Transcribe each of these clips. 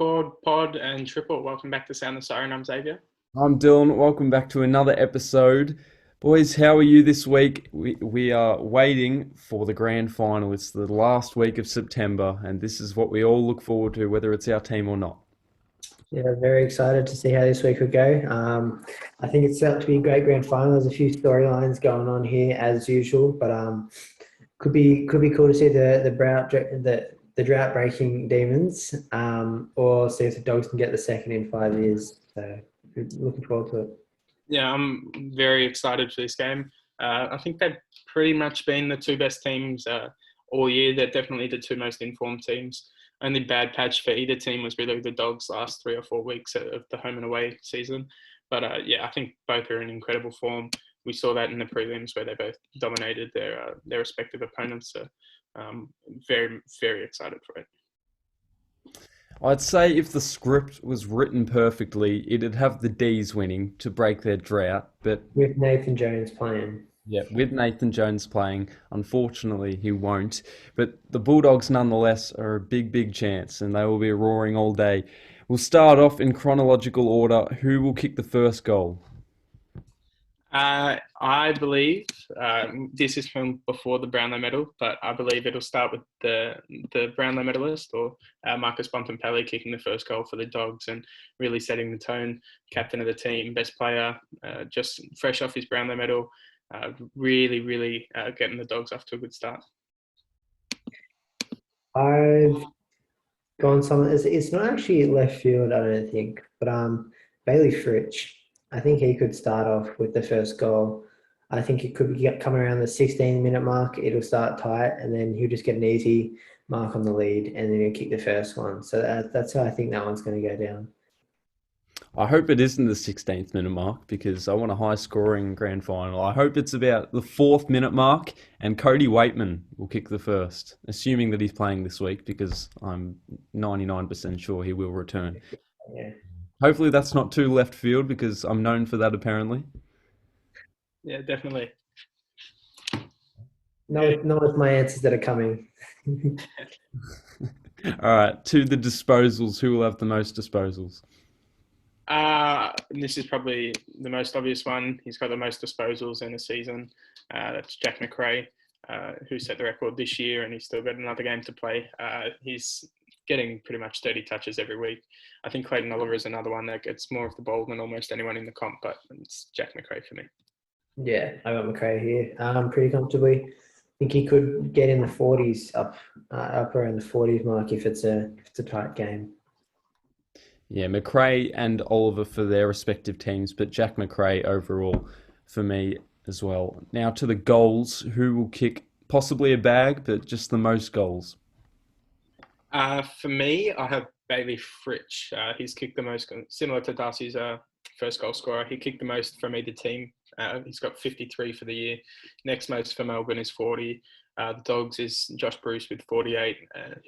Chord Pod and Triple. Welcome back to Sound the Siren. I'm Xavier. I'm Dylan. Welcome back to another episode. Boys, how are you this week? We are waiting for the grand final. It's the last week of September, and this is what we all look forward to, whether it's our team or not. Yeah, very excited to see how this week will go. I think it's set up to be a great grand final. There's a few storylines going on here as usual, but could be cool to see the drought breaking demons, or see if the Dogs can get the second in 5 years. So looking forward to it. Yeah, I'm very excited for this game. I think they've pretty much been the two best teams all year. They're definitely the two most informed teams. Only bad patch for either team was really the Dogs' last 3 or 4 weeks of the home and away season. But yeah, I think both are in incredible form. We saw that in the prelims where they both dominated their respective opponents. So very, very excited for it. I'd say if the script was written perfectly, it'd have the Dees winning to break their drought. But With Nathan Jones playing. yeah, with Nathan Jones playing, unfortunately he won't. But the Bulldogs nonetheless are a big, big chance, and they will be roaring all day. We'll start off in chronological order. Who will kick the first goal? I believe this is from before the Brownlow medal, but I believe it'll start with the Brownlow medalist or Marcus Bontempelli kicking the first goal for the Dogs and really setting the tone. Captain of the team, best player, just fresh off his Brownlow medal, really getting the Dogs off to a good start. I've gone some. It's not actually left field, I don't think, but Bailey Fritsch. I think he could start off with the first goal. I think it could come around the 16-minute mark. It'll start tight, and then he'll just get an easy mark on the lead, and then he'll kick the first one. So that's how I think that one's going to go down. I hope it isn't the 16th minute mark because I want a high scoring grand final. I hope it's about the 4th minute mark and Cody Waitman will kick the first, assuming that he's playing this week because I'm 99% sure he will return. Yeah. Hopefully that's not too left field because I'm known for that apparently. Yeah, definitely. No, with my answers that are coming. All right, to the disposals. Who will have the most disposals? This is probably the most obvious one. He's got the most disposals in a season. That's Jack Macrae, who set the record this year, and he's still got another game to play. He's getting pretty much 30 touches every week. I think Clayton Oliver is another one that gets more of the ball than almost anyone in the comp, but it's Jack Macrae for me. Yeah, I got Macrae here. Pretty comfortably. I think he could get in the 40s, up around the 40s mark if it's a tight game. Yeah, Macrae and Oliver for their respective teams, but Jack Macrae overall for me as well. Now to the goals. Who will kick possibly a bag, but just the most goals? For me, I have Bailey Fritsch. He's kicked the most, similar to Darcy's first goal scorer. He kicked the most from either team. He's got 53 for the year. Next most for Melbourne is 40. The Dogs is Josh Bruce with 48.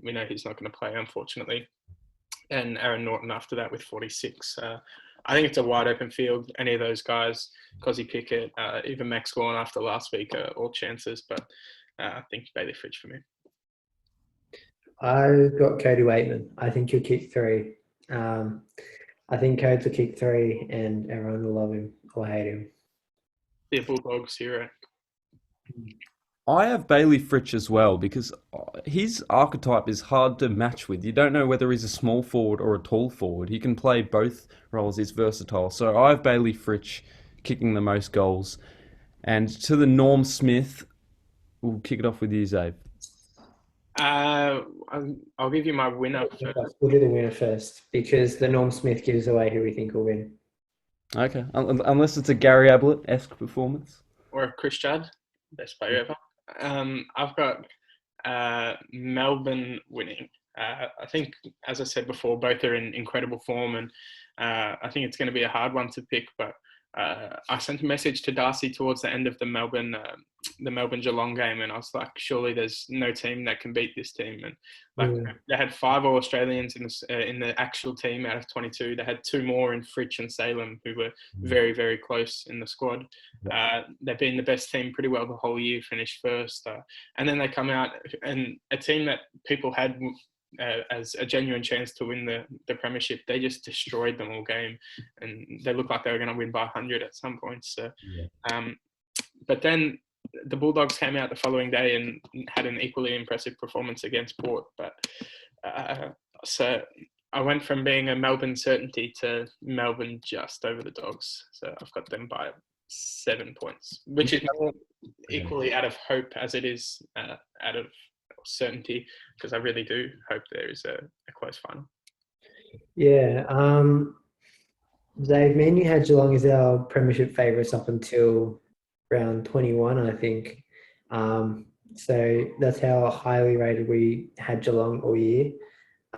We know he's not going to play, unfortunately. And Aaron Norton after that with 46. I think it's a wide open field. Any of those guys, Cozzy Pickett, even Max Gawn after last week are all chances. But I think Bailey Fritsch for me. I've got Cody Waitman. I think he'll kick 3. I think Codes will kick 3 and everyone will love him or hate him. The Bulldogs hero. I have Bailey Fritsch as well because his archetype is hard to match with. You don't know whether he's a small forward or a tall forward. He can play both roles. He's versatile. So I have Bailey Fritsch kicking the most goals. And to the Norm Smith, we'll kick it off with you, Zabe. I'll give you my winner first. We'll do the winner first because the Norm Smith gives away who we think will win. Okay, unless it's a Gary Ablett-esque performance. Or a Chris Judd, best player ever. I've got Melbourne winning. I think, as I said before, both are in incredible form, and I think it's going to be a hard one to pick. But I sent a message to Darcy towards the end of the Melbourne Geelong game, and I was like, surely there's no team that can beat this team. And they had 5 All-Australians in the actual team out of 22. They had 2 more in Fritsch and Salem, who were very, very close in the squad. They've been the best team pretty well the whole year, finished first. And then they come out, and a team that people had as a genuine chance to win the premiership. They just destroyed them all game, and they looked like they were going to win by 100 at some points. So, but then the Bulldogs came out the following day and had an equally impressive performance against Port. But so I went from being a Melbourne certainty to Melbourne just over the Dogs. So I've got them by 7 points, which is more equally out of hope as it is out of certainty, because I really do hope there is a close final. Yeah. Dave, me and you had Geelong as our premiership favourites up until round 21, I think. So that's how highly rated we had Geelong all year.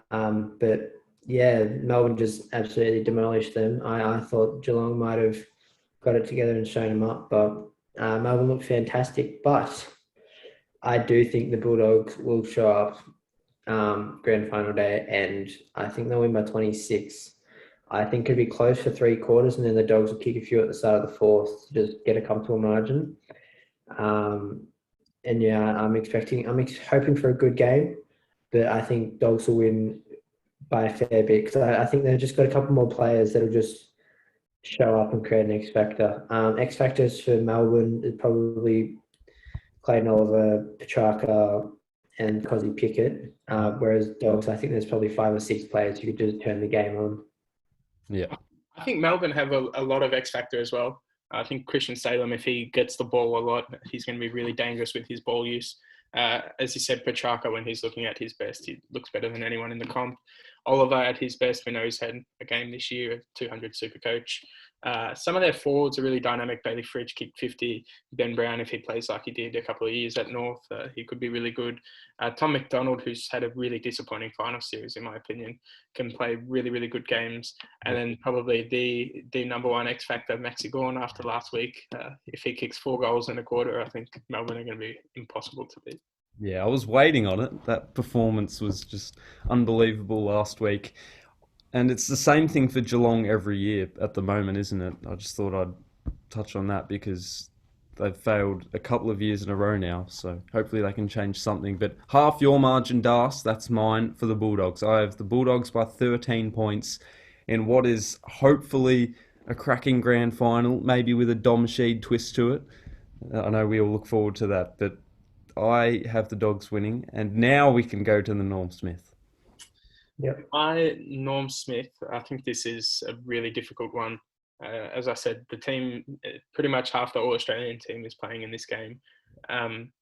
But yeah, Melbourne just absolutely demolished them. I thought Geelong might have got it together and shown them up, but Melbourne looked fantastic. But I do think the Bulldogs will show up grand final day, and I think they'll win by 26. I think it'll be close for 3/4, and then the Dogs will kick a few at the start of the fourth to just get a comfortable margin. And yeah, I'm hoping for a good game, but I think Dogs will win by a fair bit, because I think they've just got a couple more players that'll just show up and create an X factor. X factors for Melbourne is probably Clayton Oliver, Petrarca, and Cosy Pickett. Whereas Dogs, I think there's probably 5 or 6 players who could just turn the game on. Yeah. I think Melbourne have a lot of X factor as well. I think Christian Salem, if he gets the ball a lot, he's going to be really dangerous with his ball use. As you said, Petrarca, when he's looking at his best, he looks better than anyone in the comp. Oliver at his best, we know he's had a game this year, a 200 super coach. Some of their forwards are really dynamic. Bailey Fridge kicked 50. Ben Brown, if he plays like he did a couple of years at North, he could be really good. Tom McDonald, who's had a really disappointing final series, in my opinion, can play really, really good games. And then probably the number one X factor, Maxi Gawn, after last week. If he kicks 4 goals in a quarter, I think Melbourne are going to be impossible to beat. Yeah, I was waiting on it. That performance was just unbelievable last week. And it's the same thing for Geelong every year at the moment, isn't it? I just thought I'd touch on that because they've failed a couple of years in a row now. So hopefully they can change something. But half your margin, Das, that's mine for the Bulldogs. I have the Bulldogs by 13 points in what is hopefully a cracking grand final, maybe with a Dom Sheed twist to it. I know we all look forward to that, but I have the Dogs winning, and now we can go to the Norm Smith. Yep. Norm Smith, I think this is a really difficult one. As I said, the team, pretty much half the All-Australian team is playing in this game.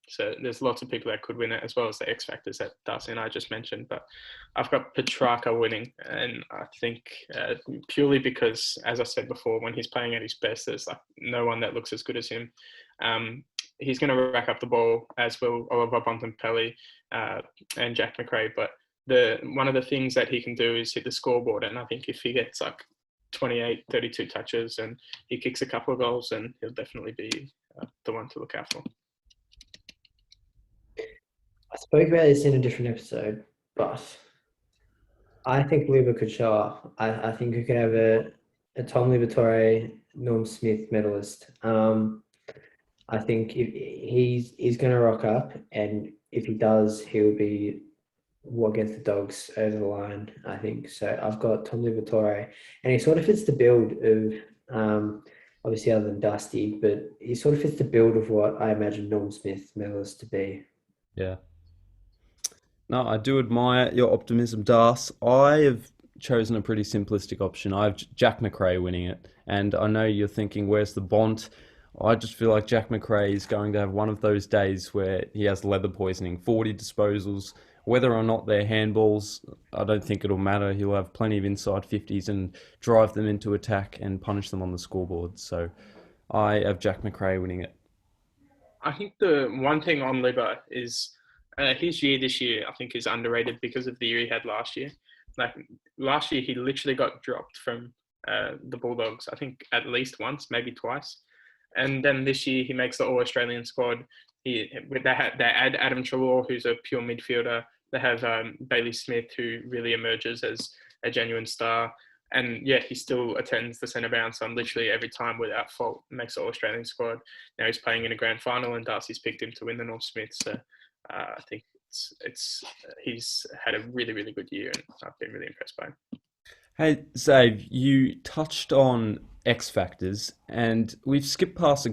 So there's lots of people that could win it, as well as the X factors that Darcy and I just mentioned. But I've got Petrarca winning, and I think purely because, as I said before, when he's playing at his best, there's like no one that looks as good as him. He's going to rack up the ball, as will Oliver Bontempelli and Jack Macrae. But one of the things that he can do is hit the scoreboard. And I think if he gets like 28, 32 touches and he kicks a couple of goals, then he'll definitely be the one to look out for. I spoke about this in a different episode, but I think Luba could show up. I think we could have a Tom Liberatore, Norm Smith medalist. I think if he's going to rock up, and if he does, he'll be what gets the Dogs over the line, I think. So I've got Tom Liberatore, and he sort of fits the build of, obviously other than Dusty, but he sort of fits the build of what I imagine Norm Smith medalist to be. Yeah. No, I do admire your optimism, Das. I have chosen a pretty simplistic option. I have Jack Macrae winning it, and I know you're thinking, where's the Bont? I just feel like Jack Macrae is going to have one of those days where he has leather poisoning, 40 disposals. Whether or not they're handballs, I don't think it'll matter. He'll have plenty of inside 50s and drive them into attack and punish them on the scoreboard. So I have Jack Macrae winning it. I think the one thing on Libba is his year this year, I think, is underrated because of the year he had last year. Like last year, he literally got dropped from the Bulldogs, I think at least once, maybe twice. And then this year, he makes the All-Australian squad. They add Adam Treloar, who's a pure midfielder. They have Bailey Smith, who really emerges as a genuine star. And yeah, he still attends the centre bounce on literally every time without fault, makes the All-Australian squad. Now he's playing in a grand final, and Darcy's picked him to win the Norm Smith. So I think he's had a really, really good year, and I've been really impressed by him. Hey, Zave, you touched on X factors, and we've skipped past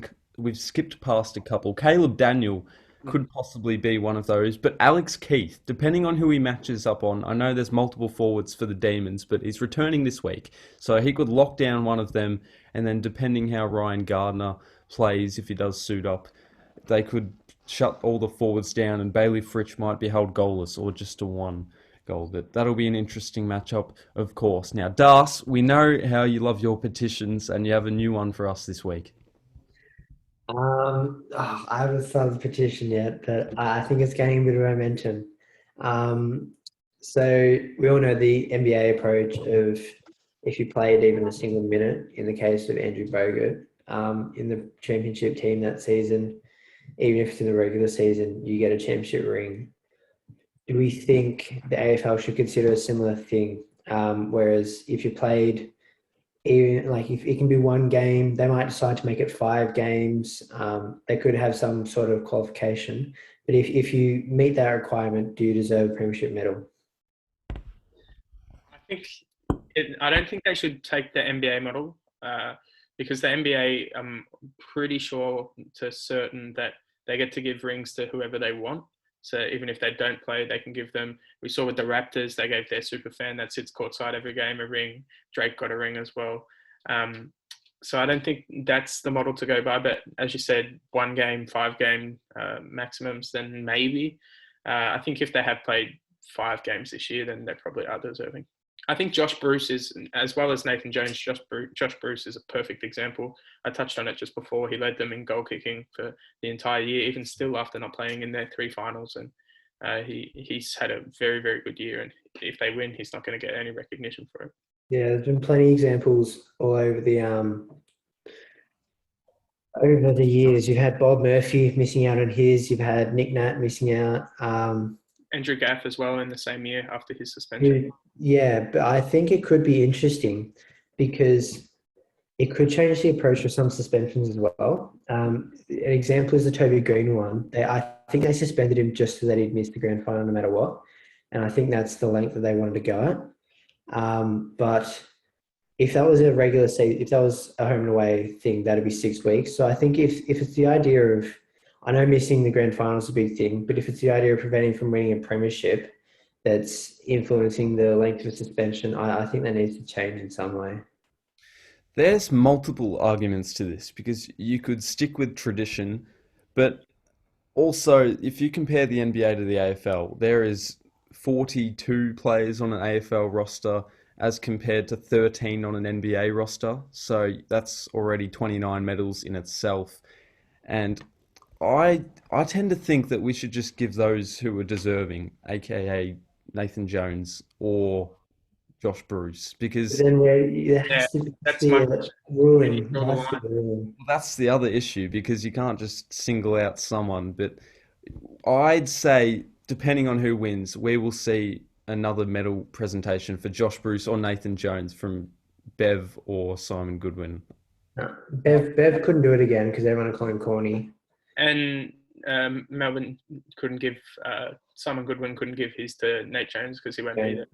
a couple. Caleb Daniel could possibly be one of those, but Alex Keith, depending on who he matches up on, I know there's multiple forwards for the Demons, but he's returning this week, so he could lock down one of them, and then depending how Ryan Gardner plays, if he does suit up, they could shut all the forwards down, and Bailey Fritsch might be held goalless or just a one goal. But that'll be an interesting matchup, of course. Now, Das, we know how you love your petitions, and you have a new one for us this week. I haven't started the petition yet, but I think it's gaining a bit of momentum. So we all know the NBA approach of if you played even a single minute, in the case of Andrew Bogut, in the championship team that season, even if it's in the regular season, you get a championship ring. Do we think the AFL should consider a similar thing? Whereas if you played, even like if it can be one game, they might decide to make it 5 games. They could have some sort of qualification. But if you meet that requirement, do you deserve a premiership medal? I don't think they should take the NBA model because the NBA, I'm pretty sure to certain that they get to give rings to whoever they want. So even if they don't play, they can give them. We saw with the Raptors, they gave their super fan that sits courtside every game a ring. Drake got a ring as well. So I don't think that's the model to go by. But as you said, 1 game, 5 game maximums, then maybe. I think if they have played 5 games this year, then they probably are deserving. I think Josh Bruce is, as well as Nathan Jones, Josh Bruce is a perfect example. I touched on it just before. He led them in goal kicking for the entire year, even still after not playing in their 3 finals. And he's had a very, very good year. And if they win, he's not going to get any recognition for it. Yeah, there's been plenty of examples all over the years. You've had Bob Murphy missing out on his. You've had Nick Nat missing out. Andrew Gaff as well in the same year after his suspension. Yeah, but I think it could be interesting because it could change the approach for some suspensions as well. An example is the Toby Green one. I think they suspended him just so that he'd miss the grand final no matter what. And I think that's the length that they wanted to go at. But if that was a regular season, if that was a home and away thing, that'd be 6 weeks. So I think if it's the idea of, I know missing the grand final is a big thing, but if it's the idea of preventing from winning a premiership that's influencing the length of suspension, I think that needs to change in some way. There's multiple arguments to this because you could stick with tradition, but also if you compare the NBA to the AFL, there is 42 players on an AFL roster as compared to 13 on an NBA roster. So that's already 29 medals in itself. And I tend to think that we should just give those who are deserving, aka Nathan Jones or Josh Bruce, because But then there has to be a ruling. There has to be a ruling. that's the other issue because you can't just single out someone. But I'd say, depending on who wins, we will see another medal presentation for Josh Bruce or Nathan Jones from Bev or Simon Goodwin. No, Bev couldn't do it again because everyone called him corny. And Melbourne couldn't give, Simon Goodwin couldn't give his to Nate Jones because he won't be there.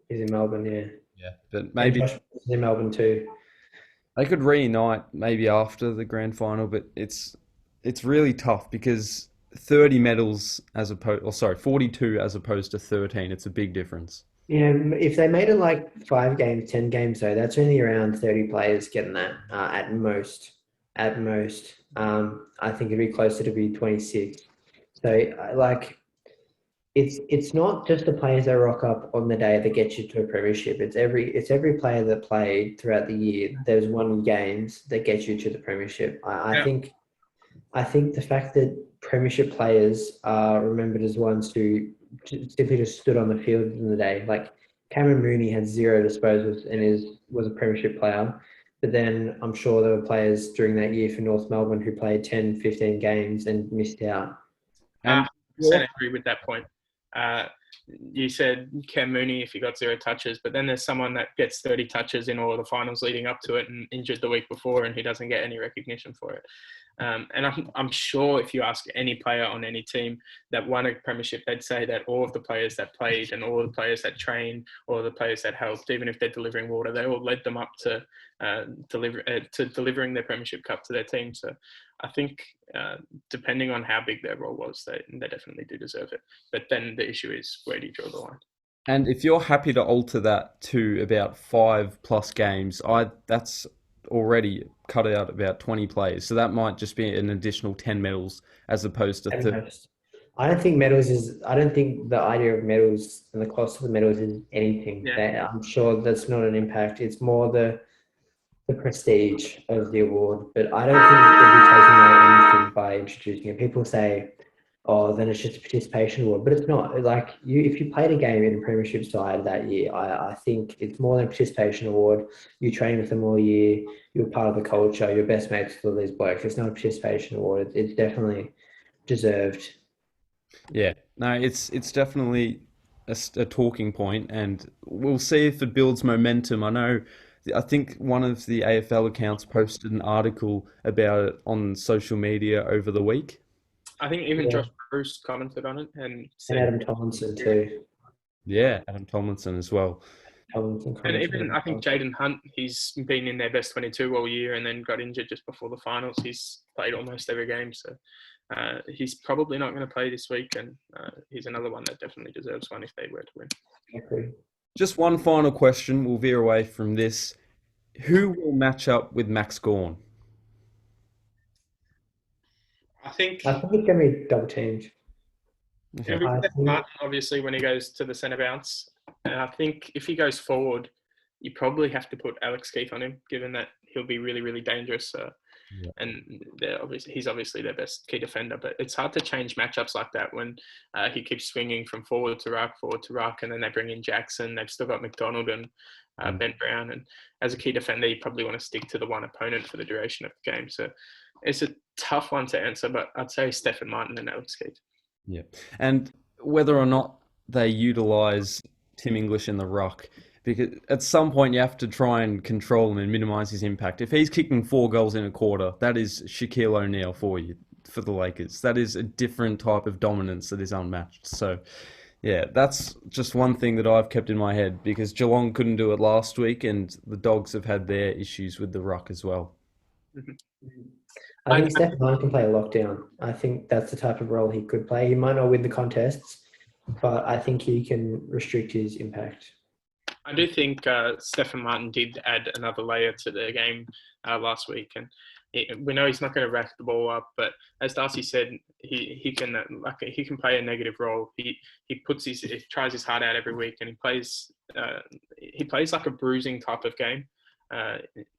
He's in Melbourne, yeah. Yeah, but maybe Josh is in Melbourne too. they could reunite maybe after the grand final, but it's really tough because 30 medals as opposed, or sorry, 42 as opposed to 13. It's a big difference. Yeah, if they made it like 5 games, 10 games, though, that's only around 30 players getting that at most. At most, I think it'd be closer to be 26. So, like, it's not just the players that rock up on the day that get you to a premiership. It's every player that played throughout the year. There's won games that get you to the premiership. I think the fact that premiership players are remembered as ones who simply just stood on the field in the day. Like Cameron Mooney had 0 disposals and was a premiership player. But then I'm sure there were players during that year for North Melbourne who played 10, 15 games and missed out. I agree with that point. You said Cam Mooney if he got 0 touches, but then there's someone that gets 30 touches in all of the finals leading up to it and injured the week before and he doesn't get any recognition for it. And I'm sure if you ask any player on any team that won a premiership, they'd say that all of the players that played and all of the players that trained, all of the players that helped, even if they're delivering water, they all led them up to delivering their premiership cup to their team. So I think depending on how big their role was, they definitely do deserve it. But then the issue is, where do you draw the line? And if you're happy to alter that to about 5+ games, that's already cut out about 20 players. So that might just be an additional 10 medals as opposed to At 30. most. I don't think medals is. I don't think the idea of medals and the cost of the medals is anything. Yeah. That I'm sure that's not an impact. It's more the prestige of the award. But I don't think they'll be taking away anything by introducing it. People say, "Oh, then it's just a participation award," but it's not. Like if you played a game in a premiership side that year, I think it's more than a participation award. You train with them all year. You're part of the culture. You're best mates with all these blokes. It's not a participation award. It's definitely deserved. Yeah, no, it's definitely a talking point, and we'll see if it builds momentum. I think one of the AFL accounts posted an article about it on social media over the week. I think even Yeah. Josh Bruce commented on it and And said, Adam Tomlinson too. Yeah, Adam Tomlinson as well. Tomlinson and commented even on I think Jaden Hunt, he's been in their best 22 all year and then got injured just before the finals. He's played almost every game, so he's probably not going to play this week, and he's another one that definitely deserves one if they were to win. Exactly. Just one final question. We'll veer away from this. Who will match up with Max Gawn? I think I think it's going to be double teamed. it'll Okay. be I Steph think Martin, obviously, when he goes to the centre bounce. And I think if he goes forward, you probably have to put Alex Keith on him, given that he'll be really, really dangerous. Yeah. And he's obviously their best key defender. But it's hard to change matchups like that when he keeps swinging from forward to ruck, and then they bring in Jackson. They've still got McDonald and Ben Brown. And as a key defender, you probably want to stick to the one opponent for the duration of the game. So it's a tough one to answer, but I'd say Stephen Martin and Alex Keith. Yeah. And whether or not they utilize Tim English in the ruck, because at some point you have to try and control him and minimize his impact. If he's kicking 4 goals in a quarter, that is Shaquille O'Neal for you, for the Lakers. That is a different type of dominance that is unmatched. So, yeah, that's just one thing that I've kept in my head, because Geelong couldn't do it last week, and the Dogs have had their issues with the ruck as well. I think Steph Martin can play a lockdown. I think that's the type of role he could play. He might not win the contests, but I think he can restrict his impact. I do think Stephen Martin did add another layer to their game last week, and we know he's not going to rack the ball up. But as Darcy said, he can play a negative role. He tries his heart out every week, and he plays like a bruising type of game.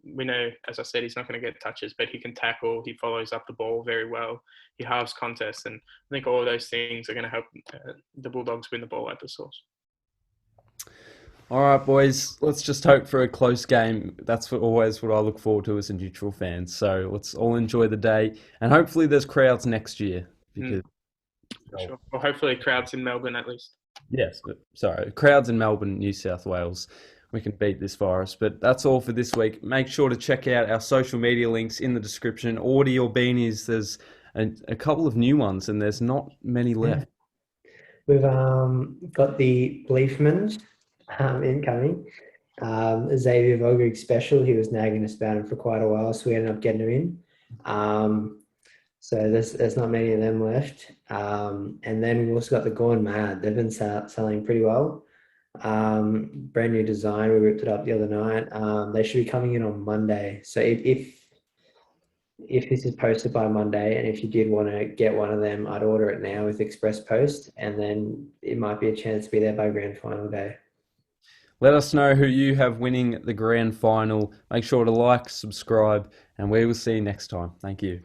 We know, as I said, he's not going to get touches, but he can tackle. He follows up the ball very well. He halves contests, and I think all of those things are going to help the Bulldogs win the ball at the source. All right, boys, let's just hope for a close game. That's always what I look forward to as a neutral fan. So let's all enjoy the day, and hopefully there's crowds next year. Because Sure. Well, hopefully crowds in Melbourne at least. Yes, sorry, crowds in Melbourne, New South Wales. We can beat this virus. But that's all for this week. Make sure to check out our social media links in the description. Order your beanies. There's a couple of new ones, and there's not many left. We've got the Bleefmans incoming. Xavier Vogrig special. He was nagging us about him for quite a while, so we ended up getting him in. So there's not many of them left. And then we've also got the Gone Mad. They've been selling pretty well. Brand new design. We ripped it up the other night. They should be coming in on Monday. So if this is posted by Monday, and if you did want to get one of them, I'd order it now with Express Post, and then it might be a chance to be there by grand final day. Let us know who you have winning the grand final. Make sure to like, subscribe, and we will see you next time. Thank you.